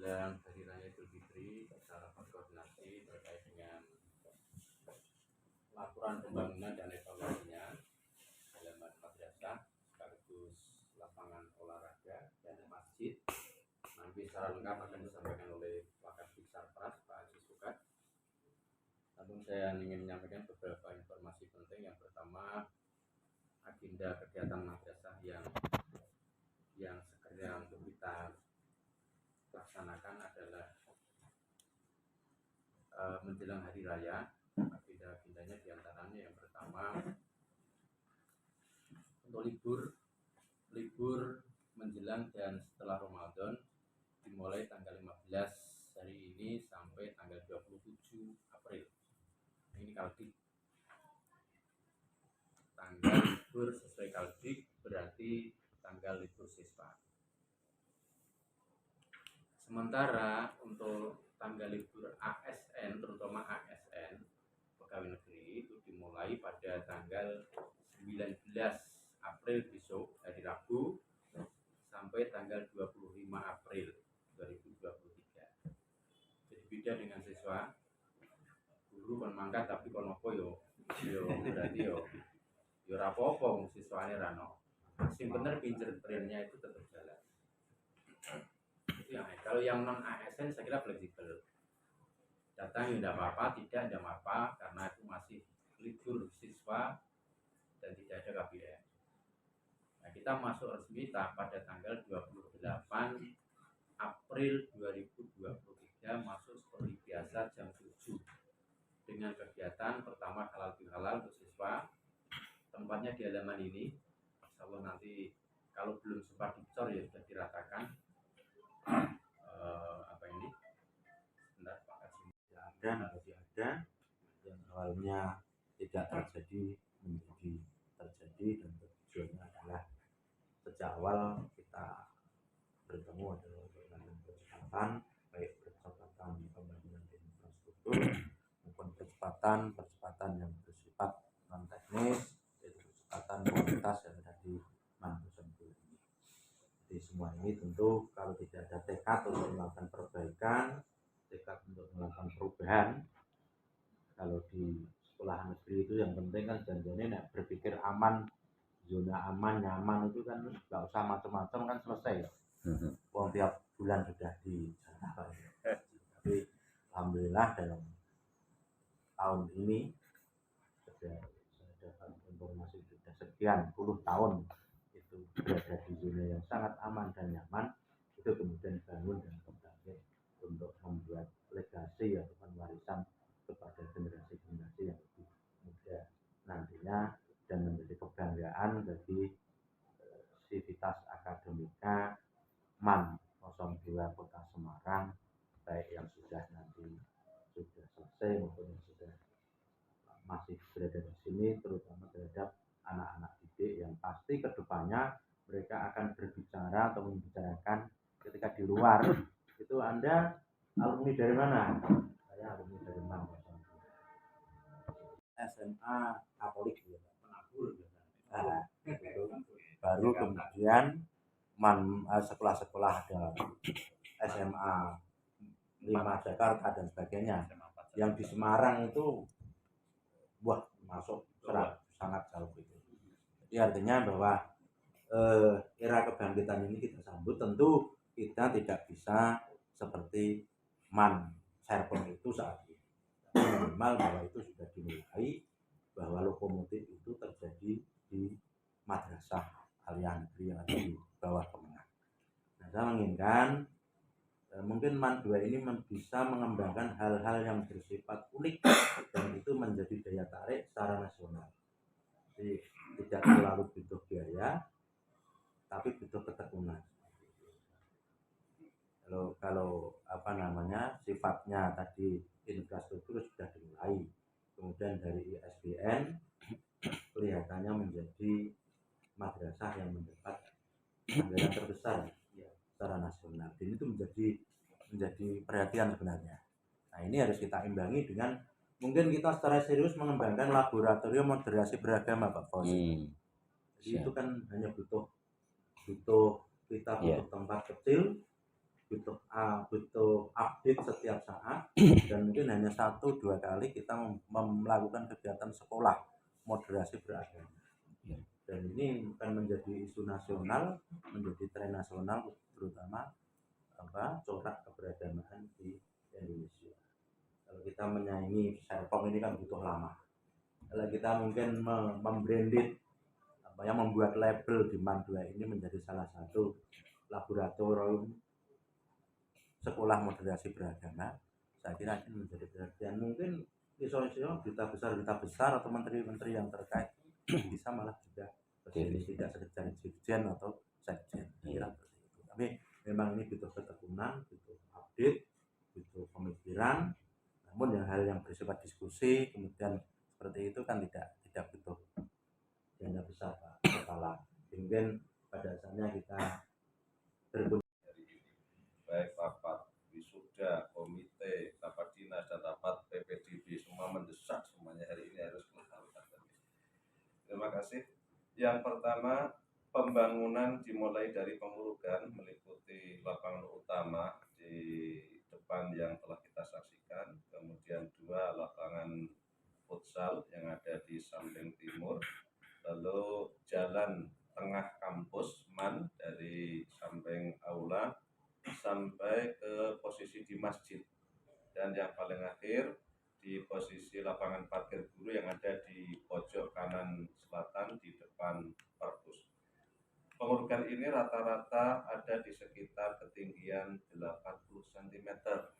menjelang Hari Raya Idul Fitri, kita berkoordinasi terkait dengan laporan pembangunan dan evaluasinya halaman madrasah sekaligus lapangan olahraga dan masjid. Nanti secara lengkap akan disampaikan oleh Wakasih Sarpras Pak Haji Sukat. Namun saya ingin menyampaikan beberapa informasi penting. Yang pertama, agenda kegiatan madrasah yang segera untuk kita laksanakan adalah menjelang hari raya. Agenda-agendanya diantaranya yang pertama untuk libur menjelang dan setelah Ramadan dimulai tanggal 15 hari ini sampai tanggal 27 April. Ini kaldik. Tanggal libur sesuai kaldik berarti tanggal libur siswa. Sementara untuk tanggal libur ASN, terutama ASN pegawai negeri, itu dimulai pada tanggal 19 April besok, hari Rabu, sampai tanggal 25 April 2023. Jadi beda dengan siswa. Guru kon mangkat tapi kon apa yo berarti yo rapopo siswane rano. Sing bener pincer trennya itu tetap jalan. Ya, kalau yang non ASN saya kira fleksibel. Datang ya tidak apa-apa, tidak apa-apa karena itu masih libur siswa dan tidak ada KBM. Nah, kita masuk resmi pada tanggal 28 April 2023 masuk seperti biasa jam 7 dengan kegiatan pertama halal bihalal untuk siswa. Tempatnya di halaman ini. Insyaallah nanti kalau belum sempat dicor ya sudah diratakan. Apa ini? Sebentar Pak Haji. Ada yang awalnya tidak terjadi menjadi terjadi, dan tujuannya adalah sejak awal kita bertemu adalah untuk percepatan, baik percepatan pembangunan infrastruktur maupun percepatan yang bersifat non teknis, yaitu percepatan kualitas yang ada di Mangusan ini. Jadi semua ini tentu kalau tidak ada tekad untuk melakukan perbaikan, tekad untuk melakukan perubahan, kalau di sekolah negeri itu yang penting kan janjinya berpikir aman, zona aman, nyaman itu kan nggak usah macam-macam kan selesai ya. Uang tiap bulan sudah dijalankan. Tapi alhamdulillah dalam tahun ini saya dapat informasi sudah sekian puluh tahun itu berada di zona yang sangat aman dan nyaman, itu kemudian bangun dan kembali untuk membuat legasi atau warisan kepada generasi-generasi yang lebih muda nantinya dan menjadi kebanggaan bagi sivitas akademika MAN 02 Kota Semarang, baik yang sudah selesai maupun yang sudah masih berada di sini, terutama terhadap anak-anak didik yang pasti kedepannya mereka akan berbicara atau membicarakan ketika di luar itu Anda alumni dari mana? Saya alumni dari MAN SMA Katolik ya, penabur ya. Baru kemudian sekolah-sekolah ada SMA 5 Jakarta dan sebagainya. Yang di Semarang itu masuk sangat jauh itu. Jadi artinya bahwa era kebangkitan ini kita sambut. Tentu kita tidak bisa seperti MAN Serpong itu saat ini. Minimal bahwa itu sudah dimulai, bahwa lokomotif itu terjadi di madrasah aliyah negeri yang ada di bawah Kemenang. Nah, saya menginginkan mungkin MAN 2 ini bisa mengembangkan hal-hal yang bersifat unik dan itu menjadi daya tarik secara nasional. Jadi tidak terlalu butuh biaya, tapi butuh ketekunan. Kalau sifatnya tadi infrastruktur sudah dimulai, kemudian dari ISBN kelihatannya menjadi madrasah yang mendapat anggaran terbesar secara nasional. Dan itu menjadi perhatian sebenarnya. Nah, ini harus kita imbangi dengan mungkin kita secara serius mengembangkan laboratorium moderasi beragama, Pak Fauzi. Jadi itu kan hanya butuh tempat kecil, butuh update setiap saat, dan mungkin hanya 1-2 kali kita melakukan kegiatan sekolah moderasi beragama. Dan ini akan menjadi isu nasional, menjadi tren nasional, terutama corak keberagamaan di Indonesia. Kalau kita menyaingi Serpong ini kan butuh lama. Kalau kita mungkin membranded membuat label di MAN 2 ini menjadi salah satu laboratorium sekolah moderasi beragama, saya kira ini menjadi perhatian. Mungkin isu-isu duta besar atau menteri-menteri yang terkait bisa malah juga tidak sekedar dirjen atau sekjen. Tapi memang ini butuh ketekunan, butuh update, butuh pemikiran. Namun hal yang bersifat diskusi kemudian seperti itu kan tidak butuh dana besar, Pak Kepala. Mungkin pada dasarnya kita baik rapat wisuda, komite, rapat dinas dan rapat PPDB semua mendesak semuanya hari ini harus melakukan. Terima kasih. Yang pertama, pembangunan dimulai dari pengurukan meliputi lapangan utama di depan yang telah kita saksikan, kemudian 2 lapangan futsal yang ada di samping timur, lalu jalan tengah kampus MAN dari samping aula sampai ke posisi di masjid, dan yang paling akhir di posisi lapangan parkir guru yang ada di pojok kanan selatan di depan perpus. Pengurukan ini rata-rata ada di sekitar ketinggian 80 cm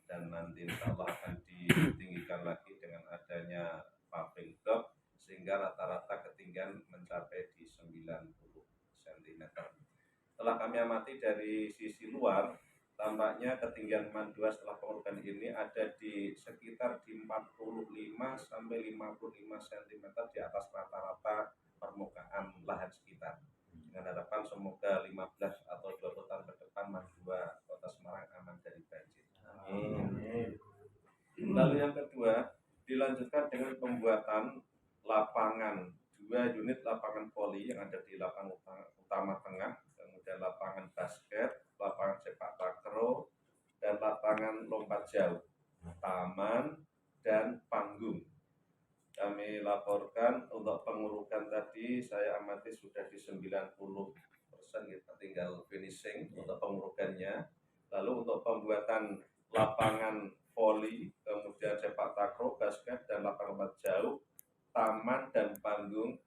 dan nanti insya Allah akan ditinggikan lagi dengan adanya paving block sehingga rata-rata ketinggian mencapai di 90 cm. Setelah kami amati dari sisi luar, tampaknya ketinggian MAN 2 setelah pengurukan ini ada di sekitar di 45 sampai 55 cm di atas rata-rata permukaan lahan sekitar. Dengan harapan semoga 15 atau 20 tahun ke depan MAN 2 Kota Semarang aman dari banjir. Amin. Lalu yang kedua, dilanjutkan dengan pembuatan lapangan 2 unit lapangan voli yang ada di lapangan utama tengah, kemudian lapangan basket, lapangan sepak takraw, dan lapangan lompat jauh, taman, dan panggung. Kami laporkan untuk pengurukan tadi saya amati sudah di 90%, kita tinggal finishing untuk pengurukannya. Lalu untuk pembuatan lapangan voli, kemudian sepak takraw, basket, dan lapangan lompat jauh, taman, dan panggung,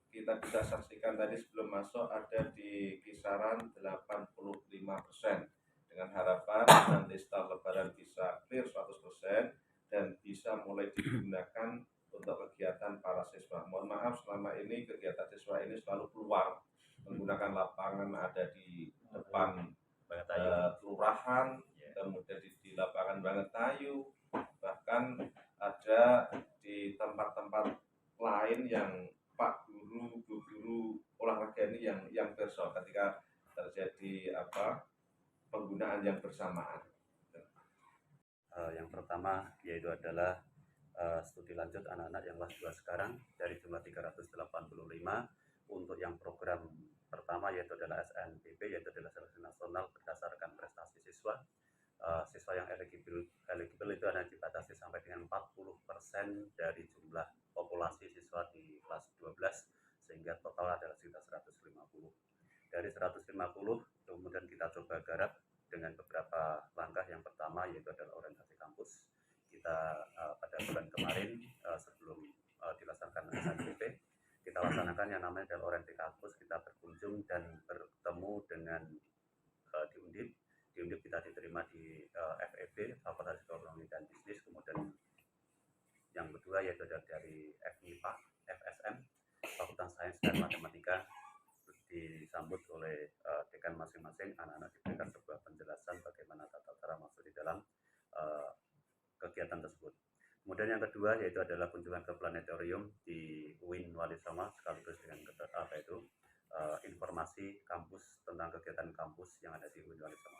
kita bisa saksikan tadi sebelum masuk ada di kisaran 85%, dengan harapan nanti setelah lebaran bisa clear 100% dan bisa mulai digunakan untuk kegiatan para siswa. Mohon maaf selama ini kegiatan siswa ini selalu keluar menggunakan lapangan ada di depan kelurahan, kemudian di lapangan Bangetayu, bahkan ada di tempat-tempat lain yang Pak Guru, Bu Guru olahraga ini yang perso ketika terjadi penggunaan yang bersamaan. Yang pertama yaitu adalah studi lanjut anak-anak yang kelas 2 sekarang dari jumlah 385. Untuk yang program pertama yaitu adalah SNBP, yaitu adalah seleksi nasional berdasarkan prestasi siswa. Siswa yang eligible itu ada dibatasi sampai dengan 40% dari jumlah populasi siswa di kelas 12, sehingga total adalah sekitar 150. Dari 150 kemudian kita coba garap dengan beberapa langkah. Yang pertama yaitu adalah orientasi kampus. Kita pada bulan kemarin sebelum dilaksanakan SNBP, kita laksanakan yang namanya adalah orientasi kampus. Kita berkunjung dan bertemu dengan di Undip. Di Undip kita diterima di FEB, Fakultas Ekonomi dan Bisnis. Kemudian yang kedua yaitu dari FMIPA, FSM, Fakultas Sains dan Matematika, disambut oleh dekan masing-masing. Anak-anak diberikan sebuah penjelasan bagaimana tata cara masuk di dalam kegiatan tersebut. Kemudian yang kedua yaitu adalah kunjungan ke planetarium di UIN Wali Songo, sekaligus dengan informasi kampus tentang kegiatan kampus yang ada di UIN Wali Songo.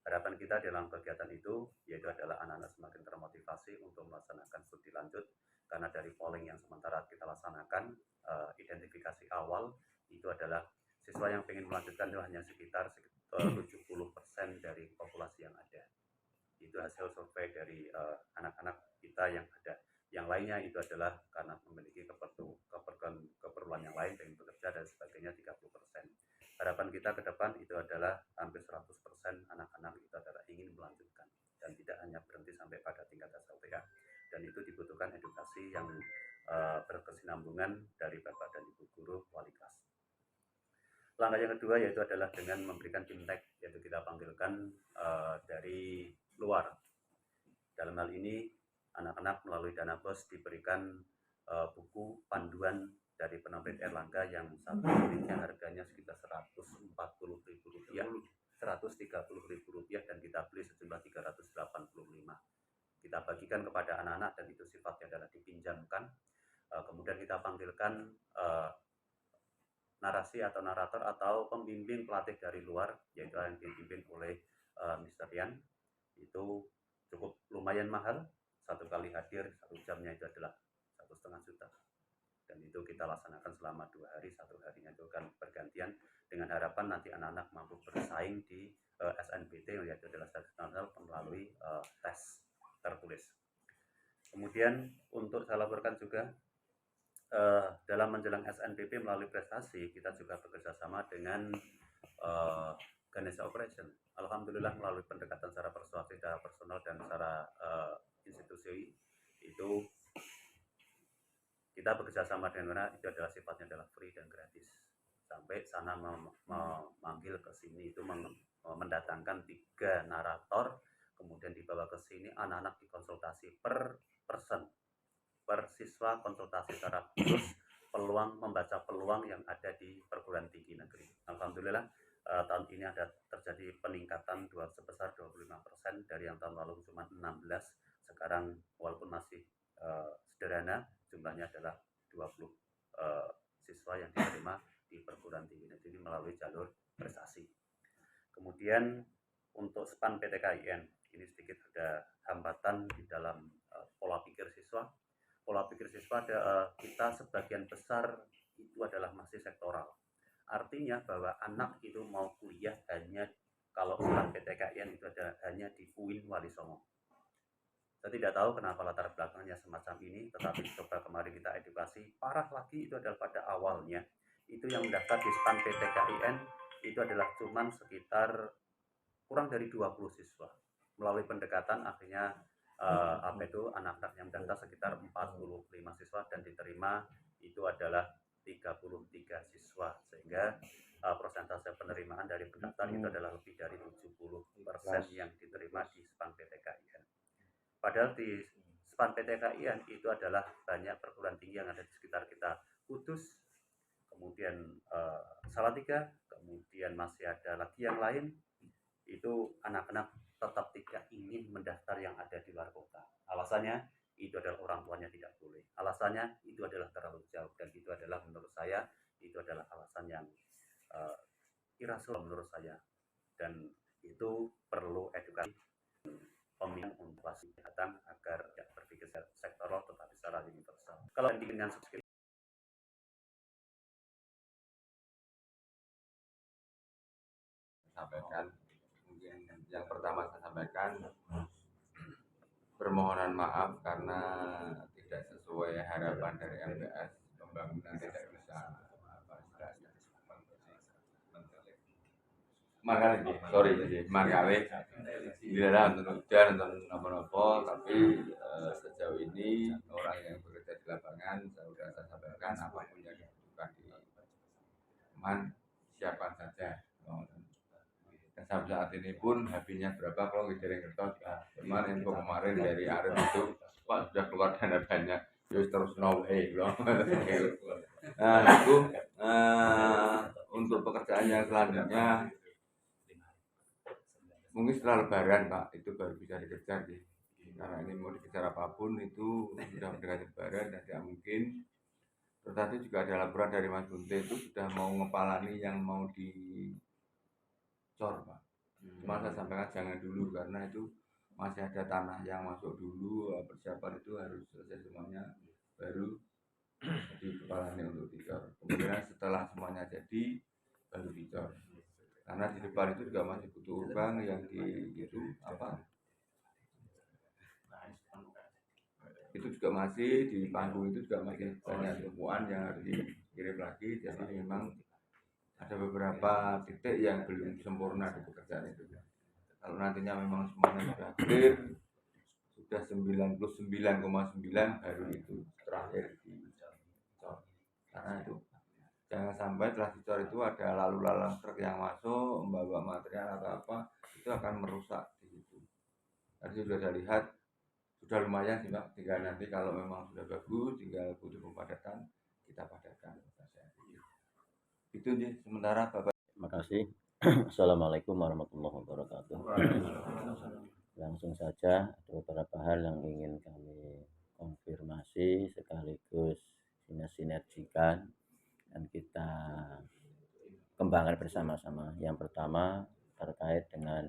Harapan kita dalam kegiatan itu yaitu adalah anak-anak semakin termotivasi untuk melaksanakan studi lanjut, karena dari polling yang sementara kita laksanakan, identifikasi awal itu adalah siswa yang ingin melanjutkan itu hanya sekitar 70% dari populasi yang ada. Itu hasil survei dari anak-anak kita yang ada. Yang lainnya itu adalah karena memiliki keperluan yang lain, pengen bekerja dan sebagainya 30%. Harapan kita ke depan itu adalah hampir 100% anak-anak itu adalah ingin melanjutkan dan tidak hanya berhenti sampai pada tingkat SLTA. Dan itu dibutuhkan edukasi yang berkesinambungan dari Bapak dan Ibu guru wali kelas. Langkah yang kedua yaitu adalah dengan memberikan bimtek, yaitu kita panggilkan dari luar. Dalam hal ini anak-anak melalui dana BOS diberikan buku panduan dari penerbit Erlangga yang satu unitnya harganya sekitar Rp140.000, Rp130.000 dan kita beli sejumlah Rp385. Kita bagikan kepada anak-anak dan itu sifatnya adalah dipinjamkan. Kemudian kita panggilkan narasi atau narator atau pembimbing pelatih dari luar, yaitu yang dipimpin oleh Mr. Yan. Itu cukup lumayan mahal, satu kali hadir 1 jamnya itu adalah 1,5 juta, dan itu kita laksanakan selama 2 hari, 1 harinya itu akan bergantian dengan harapan nanti anak-anak mampu bersaing di SNBT, yaitu adalah nasional melalui tes tertulis. Kemudian untuk saya laporkan juga dalam menjelang SNBP melalui prestasi, kita juga bekerjasama dengan Ganesha Operation. Alhamdulillah melalui pendekatan secara persuasif, secara personal dan secara institusi itu kita bekerjasama dengan mana itu adalah sifatnya adalah free dan gratis. Sampai sana memanggil ke sini itu mendatangkan 3 narator, kemudian dibawa ke sini anak-anak dikonsultasi per siswa, konsultasi secara khusus peluang membaca peluang yang ada di perguruan tinggi negeri. Alhamdulillah tahun ini ada terjadi peningkatan sebesar 25% dari yang tahun lalu cuma 16. Sekarang walaupun masih sederhana, jumlahnya adalah 20 siswa yang diterima di perguruan tinggi negeri melalui jalur prestasi. Kemudian untuk SPAN PTKIN ini sedikit ada hambatan di dalam pola pikir siswa. Pola pikir siswa kita sebagian besar itu adalah masih sektoral. Artinya bahwa anak itu mau kuliah hanya kalau SPAN PTKIN itu ada hanya di UIN Wali Songo. Saya tidak tahu kenapa latar belakangnya semacam ini, tetapi coba kemarin kita edukasi. Parah lagi itu adalah pada awalnya itu yang mendaftar di SPAN PTKIN itu adalah cuman sekitar kurang dari 20 siswa. Melalui pendekatan akhirnya anak-anak yang mendaftar sekitar 45 siswa dan diterima itu adalah 33 siswa, sehingga persentase penerimaan dari pendaftar itu adalah lebih dari 70% yang diterima di SPAN PTKIN. Padahal di SPAN PTKIN itu adalah banyak perguruan tinggi yang ada di sekitar kita, Kudus, kemudian Salatiga, kemudian masih ada lagi yang lain. Itu anak-anak tetap tidak ingin mendaftar yang ada di luar kota. Alasannya itu adalah orang tuanya tidak boleh. Alasannya itu adalah terlalu jauh, dan itu adalah menurut saya itu adalah alasan yang irasional menurut saya, dan itu perlu edukasi pemilihan untuk kelas datang agar tidak berpikir sektoral tetapi secara universal. Kalau dengan subscribe sampaikan, mungkin yang pertama saya sampaikan permohonan maaf karena tidak sesuai harapan dari MPS, pembangunan tidak bisa mangkali tidak ada untuk hujan untuk apa-apa, tapi sejauh ini orang yang bekerja di lapangan sudah saya sampaikan apapun yang dibutuhkan di teman siapkan saja. Dan sampai saat ini pun habisnya berapa kalau ngijarin kertas, cuman info kemarin dari Arif itu Pak sudah keluar dana banyak, terus no way loh. Nah itu untuk pekerjaan yang selanjutnya mungkin setelah Lebaran Pak, itu baru bisa dikejar sih. Karena ini mau dikejar apapun itu sudah mendekati Lebaran dan tidak mungkin. Terus tadi juga ada laporan dari Mas Bunte itu sudah mau ngepalani yang mau dicor Pak. Cuma saya sampaikan jangan dulu karena itu masih ada tanah yang masuk dulu, persiapan itu harus selesai semuanya baru dipalani untuk dicor. Kemudian setelah semuanya jadi baru dicor. karena di depan itu juga masih butuh urbang yang itu itu juga masih di panggung itu juga masih banyak tumpuan yang harus dikirim lagi. Jadi memang ada beberapa titik yang belum sempurna di pekerjaan itu. Kalau nantinya memang semuanya sudah clear, sudah 99,9 baru itu terakhir dicor. Karena itu jangan sampai setelah dicor itu ada lalu lalang truk yang masuk membawa material atau apa, itu akan merusak di situ. Tadi sudah saya lihat sudah lumayan sih Pak, tinggal nanti kalau memang sudah bagus tinggal butuh pemadatan, kita padatkan. Itu aja sementara Bapak. Terima kasih. Assalamualaikum warahmatullahi wabarakatuh. Langsung saja ada beberapa hal yang ingin kami konfirmasi sekaligus sinergikan dan kita kembangkan bersama-sama. Yang pertama terkait dengan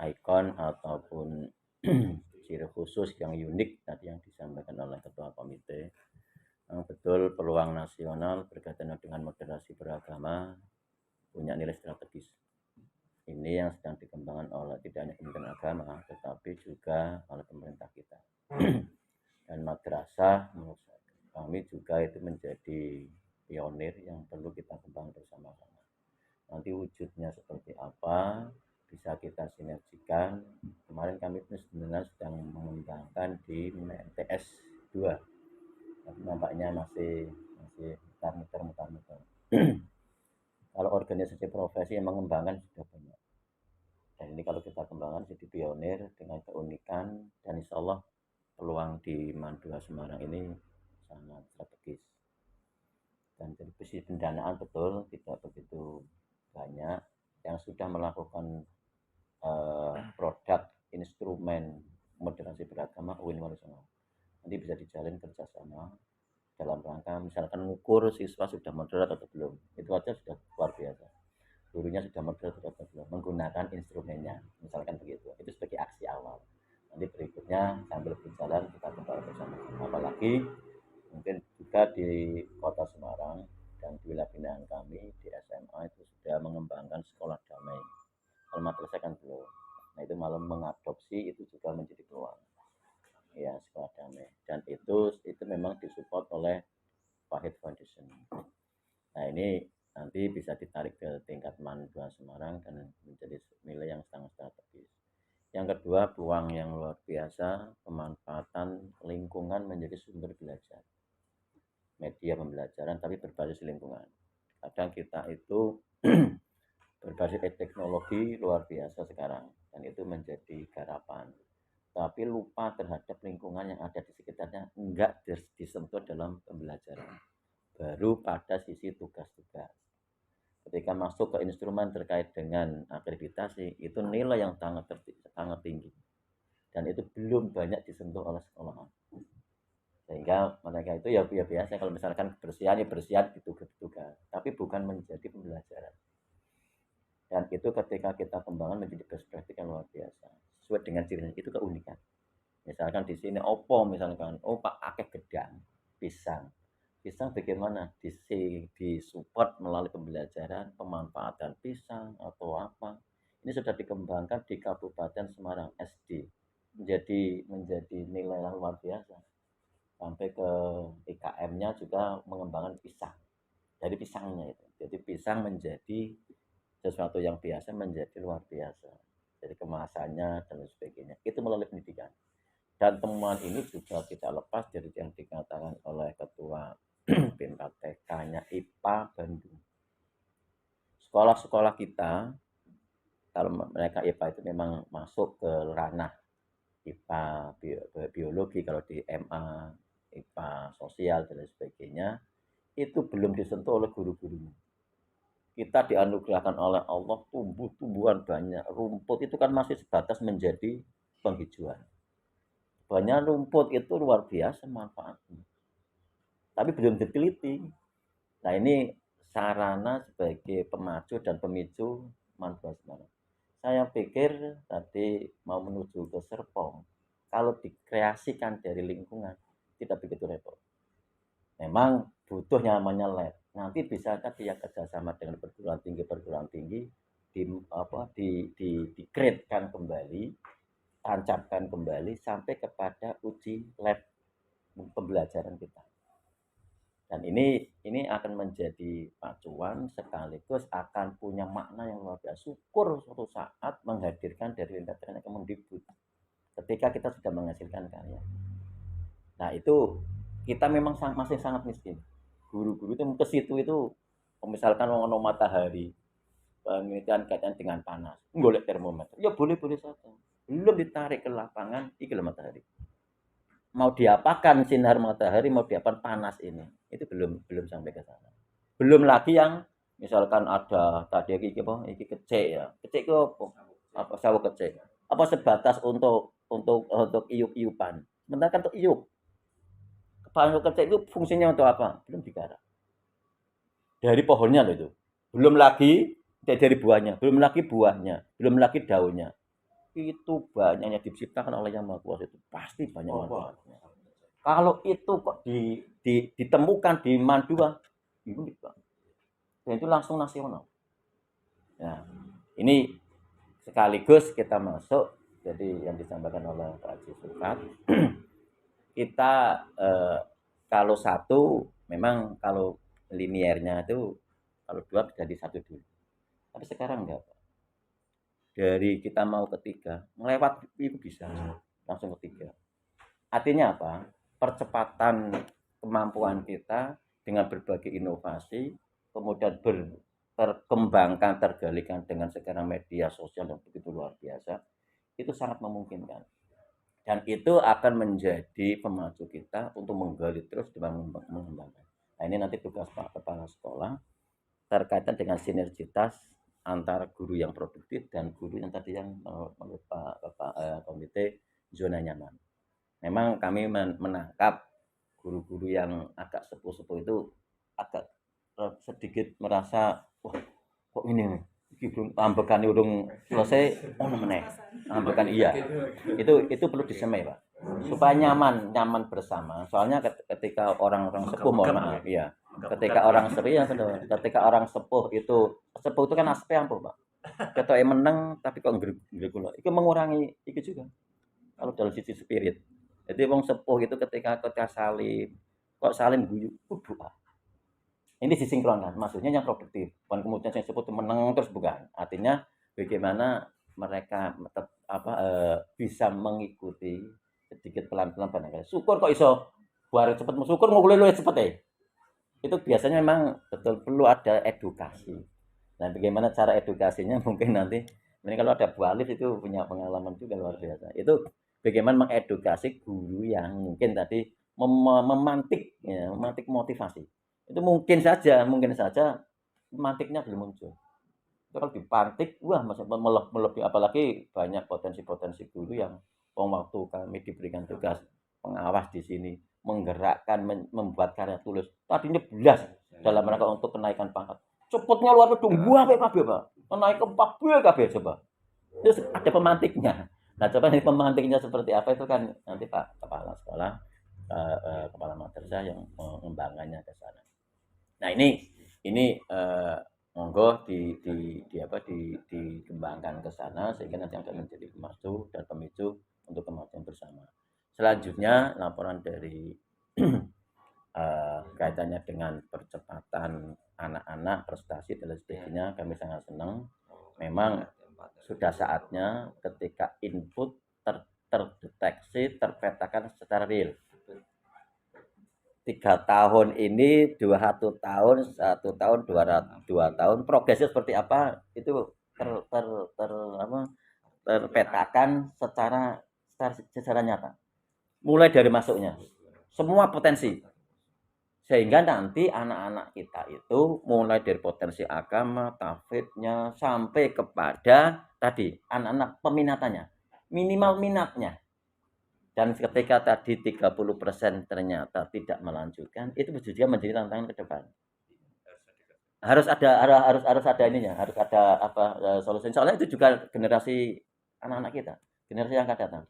ikon ataupun ciri khusus yang unik tadi yang disampaikan oleh Ketua Komite. Yang betul peluang nasional berkaitan dengan moderasi beragama punya nilai strategis. Ini yang sedang dikembangkan oleh tidak hanya Kementerian Agama, tetapi juga oleh pemerintah kita. Dan madrasah menurut kami juga itu menjadi pionir yang perlu kita kembangkan bersama-sama. Nanti wujudnya seperti apa bisa kita sinergikan. Kemarin kami sebenarnya sedang mengembangkan di MTS 2, tapi nampaknya masih muter-muter. Kalau organisasi profesi yang mengembangkan sudah banyak. Dan ini kalau kita kembangkan jadi pionir dengan keunikan, dan insya Allah peluang di Mandua Semarang ini sangat strategis. Dan dari sisi pendanaan betul tidak begitu banyak yang sudah melakukan produk instrumen moderasi beragama win-win. Nanti bisa dijalin kerjasama dalam rangka misalkan mengukur siswa sudah moderat atau belum, itu aja sudah luar biasa. Gurunya sudah moderat atau belum menggunakan instrumennya, misalkan begitu. Itu sebagai aksi awal. Nanti berikutnya sambil berjalan kita kembali bersama. Apalagi mungkin juga di Kota Semarang dan di wilayah binaan kami di SMA itu sudah mengembangkan sekolah damai. Kalau madrasah kan belum. Nah itu malah mengadopsi, itu juga menjadi peluang. Ya, sekolah damai. Dan itu memang disupport oleh Wahid Foundation. Nah ini nanti bisa ditarik ke tingkat Mandua Semarang dan menjadi nilai yang sangat strategis. Yang kedua, peluang yang luar biasa, pemanfaatan lingkungan menjadi sumber belajar. Media pembelajaran tapi berbasis lingkungan. Kadang kita itu berbasis teknologi luar biasa sekarang, dan itu menjadi garapan. Tapi lupa terhadap lingkungan yang ada di sekitarnya, enggak disentuh dalam pembelajaran. Baru pada sisi tugas-tugas. Ketika masuk ke instrumen terkait dengan akreditasi, itu nilai yang sangat tinggi. Dan itu belum banyak disentuh oleh sekolah. Sehingga mereka itu ya biasa, kalau misalkan kebersihan tugas, tapi bukan menjadi pembelajaran. Dan itu ketika kita kembangkan menjadi best practice yang luar biasa. Sesuai dengan cirinya, itu keunikan. Misalkan di sini misalkan Pak akeh gedang, pisang bagaimana disupport melalui pembelajaran pemanfaatan pisang atau apa. Ini sudah dikembangkan di Kabupaten Semarang SD menjadi nilai yang luar biasa. Sampai ke IKM-nya juga mengembangkan pisang. Dari pisangnya itu. Jadi pisang menjadi sesuatu yang biasa menjadi luar biasa. Jadi kemasannya dan sebagainya. Itu melalui pendidikan. Dan temuan ini juga tidak lepas dari yang dikatakan oleh Ketua BMKTK-nya IPA Bandung. Sekolah-sekolah kita, kalau mereka IPA itu memang masuk ke ranah IPA biologi, kalau di MA IPA sosial dan sebagainya, itu belum disentuh oleh guru-gurunya. Kita dianugerahkan oleh Allah tumbuh-tumbuhan banyak. Rumput itu kan masih sebatas menjadi penghijauan. Banyak rumput itu luar biasa manfaatnya. Tapi belum diteliti. Nah ini sarana sebagai pemacu dan pemicu manfaat Semarang. Saya pikir tadi mau menuju ke Serpong, kalau dikreasikan dari lingkungan tidak begitu repot. Memang butuh namanya lab. nanti bisa tadi ya kerjasama dengan perguruan tinggi di grade-kan kembali, tancapkan kembali sampai kepada uji lab pembelajaran kita. Dan ini akan menjadi pacuan sekaligus akan punya makna yang luar biasa. Syukur suatu saat menghadirkan dari Lintas Kemendikbud ketika kita sudah menghasilkan karya. Nah itu kita memang masih sangat miskin. Guru-guru itu ke situ itu, misalkan ono matahari, penelitian kaitan dengan panas, golek termometer, ya boleh-boleh saja. Belum ditarik ke lapangan, iki matahari. Mau diapakan sinar matahari, mau diapakan panas ini, itu belum sampai ke sana. Belum lagi yang misalkan ada tadi iki kecek ya, kecek itu apa sawo kecek, apa sebatas untuk iup-iupan, sementara kan untuk iup. Sawo kecek itu fungsinya untuk apa? Belum digarap. Dari pohonnya loh itu, belum lagi dari buahnya, belum belum lagi daunnya. Itu banyaknya diciptakan oleh Yang Maha Kuasa, itu pasti banyak manfaatnya. Kalau itu kok ditemukan di Mandua, unik Pak. Dan itu langsung nasional. Nah, ini sekaligus kita masuk, jadi yang disampaikan oleh Pak Haji Sulfat, kita kalau satu, memang kalau liniernya itu, kalau dua jadi satu dulu. Tapi sekarang enggak, Pak. Dari kita mau ketiga, melewat itu bisa langsung ketiga. Artinya apa? Percepatan kemampuan kita dengan berbagai inovasi, kemudian terkembangkan, tergalikan dengan sekarang media sosial yang begitu luar biasa, itu sangat memungkinkan. Dan itu akan menjadi pemacu kita untuk menggali terus dan mengembangkan. Nah ini nanti tugas Pak Kepala Sekolah terkaitan dengan sinergitas antara guru yang produktif dan guru yang tadi yang menurut Pak Komite zona nyaman. Memang kami menangkap guru-guru yang agak sepuh-sepuh itu agak sedikit merasa wah kok ini ambekan urung selesai meneh. Ambekan iya. Itu perlu disemai, Pak. Supaya nyaman bersama. Soalnya ketika orang-orang sepuh mohon maaf ya. Ketika orang sepuh itu kan aspek ampuh, Pak. Ketoke meneng tapi kok nggregul. Itu mengurangi itu juga. Kalau dalam sisi spirit. Jadi wong sepuh itu ketika salim, kok salim guyu doa. Ini disinkronkan, maksudnya yang produktif. Bukan kemudian yang sepuh meneng terus bukan. Artinya bagaimana mereka bisa mengikuti sedikit pelan-pelan pada syukur kok iso buar cepet syukur ngulih lu cepet itu biasanya memang betul perlu ada edukasi. Nah bagaimana cara edukasinya mungkin nanti ini kalau ada Bu Alif itu punya pengalaman juga luar biasa. Itu bagaimana mengedukasi guru yang mungkin tadi memantik motivasi. Itu mungkin saja memantiknya belum muncul. Itu kalau dipantik, wah melebihi, apalagi banyak potensi-potensi guru yang waktu kami diberikan tugas pengawas di sini menggerakkan membuat karya tulis tadinya belas dalam rangka untuk kenaikan pangkat cepatnya luar biasa gua kabeh Pak naik ke 4 kabeh coba itu ada pemantiknya. Nah coba nih pemantiknya seperti apa itu kan nanti Pak Kepala Sekolah Kepala Madrasah yang mengembangkannya ke sana. Nah ini monggo dikembangkan ke sana sehingga nanti akan menjadi pemacu dan pemicu untuk kemajuan bersama. Selanjutnya laporan dari kaitannya dengan percepatan anak-anak prestasi dan sebagainya kami sangat senang. Memang sudah saatnya ketika input terdeteksi terpetakan secara real. 3 tahun ini 21 tahun 1 tahun 2 tahun progresnya seperti apa itu terpetakan secara nyata. Mulai dari masuknya semua potensi sehingga nanti anak-anak kita itu mulai dari potensi agama, tafidnya sampai kepada tadi anak-anak peminatannya minimal minatnya. Dan ketika tadi 30% ternyata tidak melanjutkan, itu juga menjadi tantangan ke depan. Harus ada ininya, harus ada solusi. Soalnya itu juga generasi anak-anak kita, generasi yang akan datang.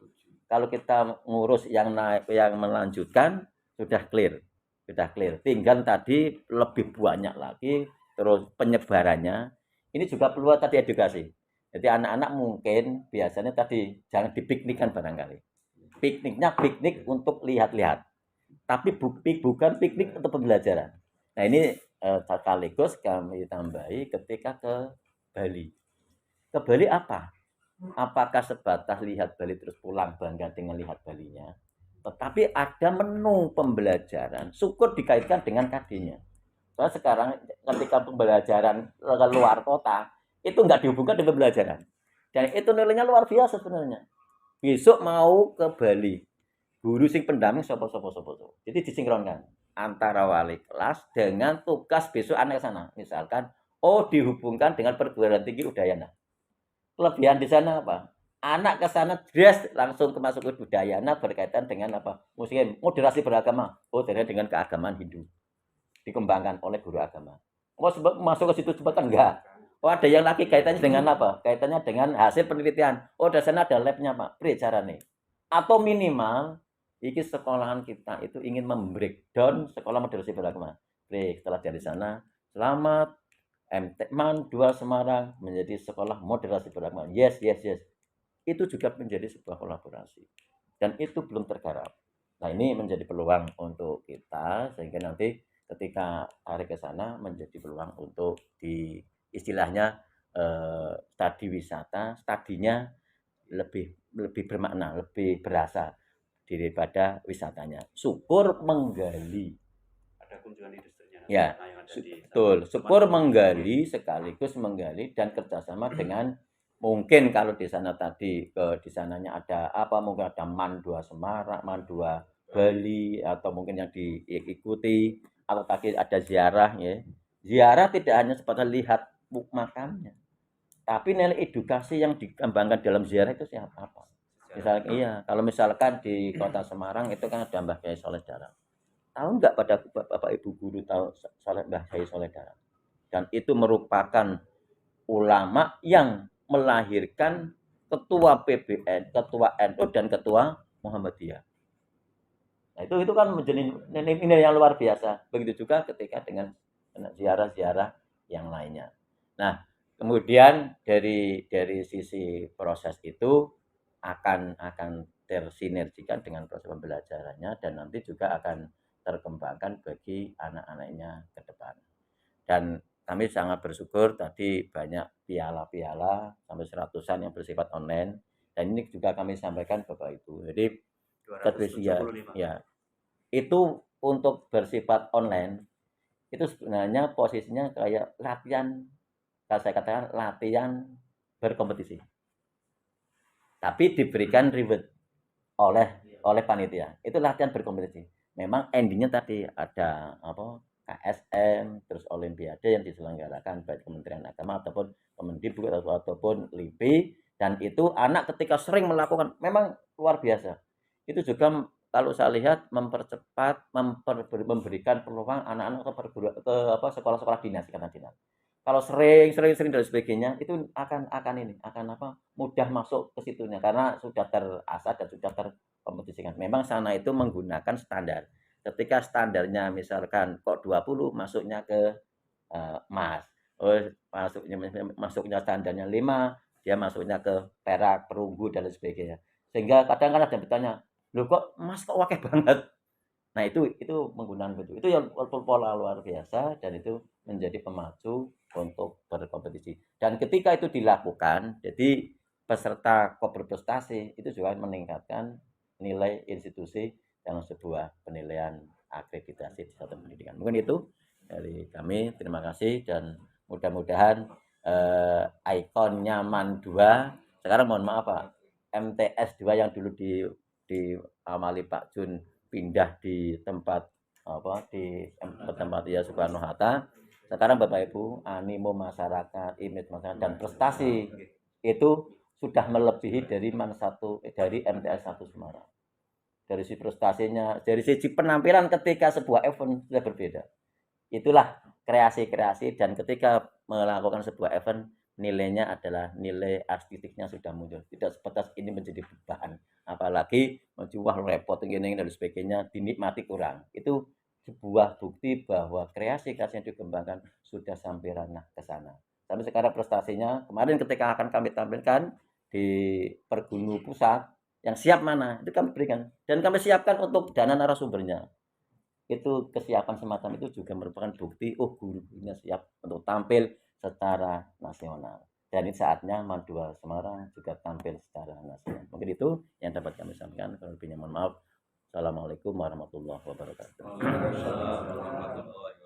Kalau kita ngurus yang naik, yang melanjutkan sudah clear. sudah clear. Tinggal tadi lebih banyak lagi, terus penyebarannya. Ini juga perlu tadi edukasi. Jadi anak-anak mungkin biasanya tadi jangan dipiknikkan barangkali. Pikniknya piknik untuk lihat-lihat. Tapi bukan piknik untuk pembelajaran. Nah ini sekaligus kami tambahi ketika ke Bali. Ke Bali apa? Apakah sebatas lihat Bali terus pulang bangga dengan lihat Balinya? Tetapi ada menu pembelajaran, syukur dikaitkan dengan KD-nya. Soalnya sekarang ketika pembelajaran ke luar kota, itu nggak dihubungkan dengan pembelajaran. Dan itu nilainya luar biasa sebenarnya. Besok mau ke Bali, guru sing pendamping sopo. Jadi disinkronkan antara wali kelas dengan tugas besok anak sana. Misalkan, dihubungkan dengan perguruan tinggi Udayana. Kelebihan di sana apa? Anak ke sana dress langsung masuk ke Udayana berkaitan dengan apa? Muslim, moderasi beragama. Dengan keagamaan Hindu. Dikembangkan oleh guru agama. Masuk ke situ jembatan enggak? Ada yang lagi kaitannya dengan apa? Kaitannya dengan hasil penelitian. Di sana ada labnya Pak. Caranya. Atau minimal, iki sekolahan kita itu ingin membreakdown sekolah moderasi beragama. Setelah dari sana, selamat MTMAN 2 Semarang menjadi sekolah moderasi beragama. Yes. Itu juga menjadi sebuah kolaborasi. Dan itu belum tergarap. Nah ini menjadi peluang untuk kita sehingga nanti ketika tarik ke sana menjadi peluang untuk di istilahnya studi wisata, studinya lebih bermakna, lebih berasa daripada wisatanya. Syukur menggali. Ada kunjungan industrinya. Ya, betul. Syukur menggali sekaligus menggali dan kerjasama dengan mungkin kalau di sana tadi di sananya ada apa, mungkin ada MAN 2 Semarang, MAN 2 Bali atau mungkin yang diikuti atau tadi ada ziarah ya. Ziarah tidak hanya sebatas lihat makamnya, tapi nilai edukasi yang dikembangkan dalam ziarah itu siapa apa. Misalnya kalau misalkan di Kota Semarang itu kan ada Mbah Kyai Soleh Dalam. Tahu nggak pada Bapak Ibu guru tahu Mbah Kyai Soleh Dalam? Dan itu merupakan ulama yang melahirkan ketua PBN, ketua NU dan ketua Muhammadiyah. Nah, itu kan menjadi nilai yang luar biasa. Begitu juga ketika dengan ziarah-ziarah yang lainnya. Nah, kemudian dari sisi proses itu akan tersinergikan dengan proses pembelajarannya dan nanti juga akan terkembangkan bagi anak-anaknya ke depan. Dan kami sangat bersyukur tadi banyak piala-piala sampai 100-an yang bersifat online dan ini juga kami sampaikan Bapak Ibu. Jadi ya itu untuk bersifat online itu sebenarnya posisinya kayak latihan, kalau saya katakan latihan berkompetisi. Tapi diberikan reward oleh panitia. Itu latihan berkompetisi. Memang endingnya tadi ada apa? KSM, terus Olimpiade yang diselenggarakan baik Kementerian Agama ataupun Kemendikbud ataupun LIPI, dan itu anak ketika sering melakukan memang luar biasa. Itu juga kalau saya lihat mempercepat, memberikan peluang anak-anak ke sekolah-sekolah dinas, ikatan dinas. Kalau sering dan sebagainya itu akan mudah masuk ke situnya karena sudah terasa dan sudah terkompetisikan. Memang sana itu menggunakan standar. Ketika standarnya misalkan kok 20 masuknya ke emas. Masuknya standarnya 5, dia masuknya ke perak, perunggu dan sebagainya. Sehingga kadang-kadang ada yang bertanya, "Loh kok emas kok wakil banget?" Nah, itu menggunakan begitu. Itu yang pola luar biasa dan itu menjadi pemacu untuk berkompetisi. Dan ketika itu dilakukan, jadi peserta berprestasi itu juga meningkatkan nilai institusi dalam sebuah penilaian akreditasi di satu pendidikan. Mungkin itu dari kami. Terima kasih dan mudah-mudahan ikonnya MAN 2 sekarang mohon maaf Pak, MTS 2 yang dulu di amali Pak Jun pindah di tempat ya Soekarno Hatta. Sekarang Bapak Ibu, animo masyarakat, image masyarakat dan prestasi itu sudah melebihi dari MTS 1 Semarang. Dari sisi prestasinya, dari sisi penampilan ketika sebuah event sudah berbeda. Itulah kreasi-kreasi dan ketika melakukan sebuah event nilainya adalah nilai estetiknya sudah muncul. Tidak sebatas ini menjadi beban. Apalagi menjual repot gini dan sebagainya dinikmati kurang. Itu sebuah bukti bahwa kreasi-kreasi yang dikembangkan sudah sampai ranah ke sana. Sampai sekarang prestasinya kemarin ketika akan kami tampilkan di Pergunu Pusat, yang siap mana itu kami berikan dan kami siapkan untuk dana narasumbernya. Itu kesiapan semacam itu juga merupakan bukti guru-gurunya siap untuk tampil secara nasional. Dan ini saatnya Madura Semarang juga tampil secara nasional. Mungkin itu yang dapat kami sampaikan. Kalau lebihnya mohon maaf. Assalamualaikum warahmatullahi wabarakatuh. Waalaikumsalam warahmatullahi wabarakatuh.